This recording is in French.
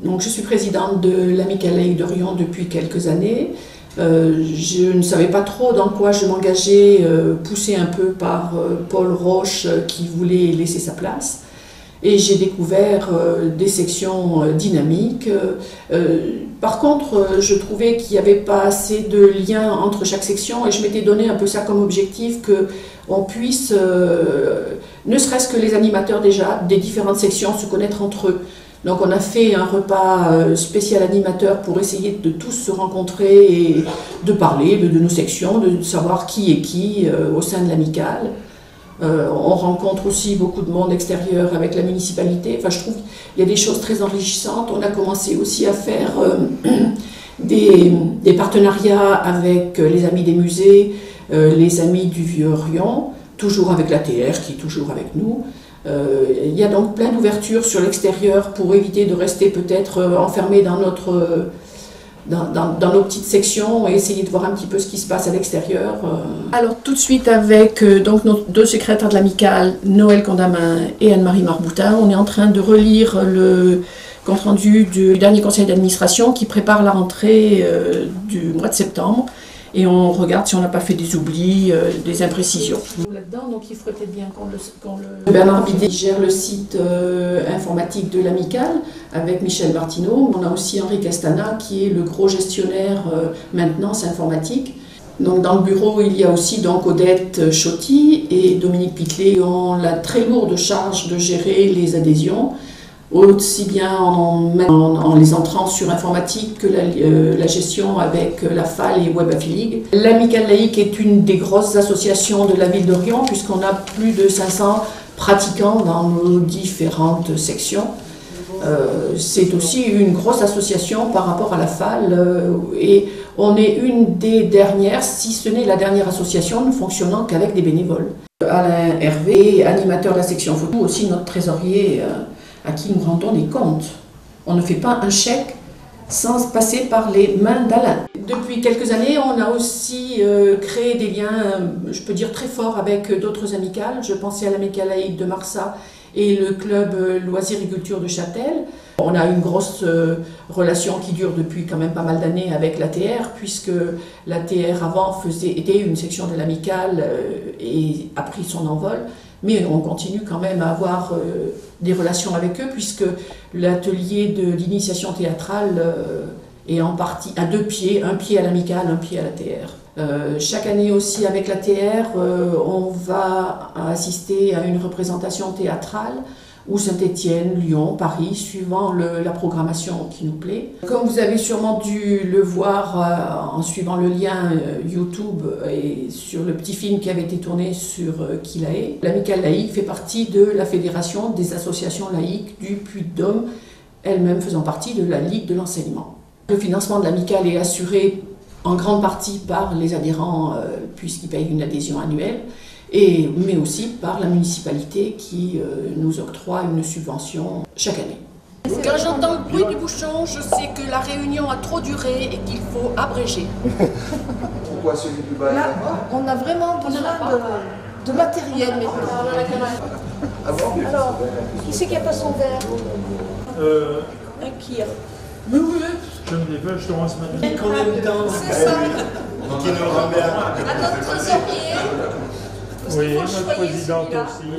Donc, je suis présidente de l'Amicale laïque de Riom depuis quelques années. Je ne savais pas trop dans quoi je m'engageais, poussée un peu par Paul Roche qui voulait laisser sa place. Et j'ai découvert des sections dynamiques. Par contre, je trouvais qu'il n'y avait pas assez de lien entre chaque section et je m'étais donné un peu ça comme objectif qu'on puisse, ne serait-ce que les animateurs déjà, des différentes sections, se connaître entre eux. Donc on a fait un repas spécial animateur pour essayer de tous se rencontrer et de parler de nos sections, de savoir qui est qui au sein de l'amicale. On rencontre aussi beaucoup de monde extérieur avec la municipalité. Enfin, je trouve qu'il y a des choses très enrichissantes. On a commencé aussi à faire des partenariats avec les amis des musées, les amis du Vieux-Riom, toujours avec l'ATR qui est toujours avec nous. Il y a donc plein d'ouvertures sur l'extérieur pour éviter de rester peut-être enfermés dans nos petites sections et essayer de voir un petit peu ce qui se passe à l'extérieur. Alors tout de suite avec donc nos deux secrétaires de l'amicale, Noël Condamin et Anne-Marie Marboutin, on est en train de relire le compte-rendu du dernier conseil d'administration qui prépare la rentrée du mois de septembre et on regarde si on n'a pas fait des oublis, des imprécisions. Là-dedans, donc il faudrait peut-être bien qu'on le... Bernard Bidet gère le site informatique de l'amicale avec Michel Martineau. On a aussi Henri Castana qui est le gros gestionnaire maintenance informatique. Donc dans le bureau, il y a aussi donc Odette Chotti et Dominique Piclet ont la très lourde charge de gérer les adhésions, aussi bien en les entrant sur informatique que la gestion avec la FAL et Web Affiligue. L'Amicale laïque est une des grosses associations de la ville de Riom puisqu'on a plus de 500 pratiquants dans nos différentes sections. C'est aussi une grosse association par rapport à la FAL et on est une des dernières, si ce n'est la dernière association ne fonctionnant qu'avec des bénévoles. Alain Hervé, animateur de la section photo, aussi notre trésorier à qui nous rendons des comptes. On ne fait pas un chèque sans passer par les mains d'Alain. Depuis quelques années, on a aussi créé des liens, je peux dire très forts, avec d'autres amicales. Je pensais à l'Amicale laïque de Marsat et le club loisirs et culture de Châtel. On a une grosse relation qui dure depuis quand même pas mal d'années avec l'ATR, puisque l'ATR avant était une section de l'amicale et a pris son envol. Mais on continue quand même à avoir des relations avec eux, puisque l'atelier de l'initiation théâtrale est en partie à deux pieds, un pied à l'amicale, un pied à l'ATR. Chaque année aussi avec l'ATR, on va assister à une représentation théâtrale, ou Saint-Étienne, Lyon, Paris, suivant la programmation qui nous plaît. Comme vous avez sûrement dû le voir en suivant le lien YouTube et sur le petit film qui avait été tourné sur Kilae, l'Amicale laïque fait partie de la Fédération des associations laïques du Puy-de-Dôme, elle-même faisant partie de la Ligue de l'enseignement. Le financement de l'Amicale est assuré en grande partie par les adhérents puisqu'ils payent une adhésion annuelle, mais aussi par la municipalité qui nous octroie une subvention chaque année. Quand j'entends le bruit du bouchon, je sais que la réunion a trop duré et qu'il faut abréger. Pourquoi celui du bas? Là, on a vraiment besoin de matériel maintenant. Ah bon? Alors, qui c'est qui n'a pas son verre? Un kir. Mais oui, je me dépêche, je commence ma vie. C'est ça. Qui nous remet À notre trésorier. Oui, notre présidente aussi.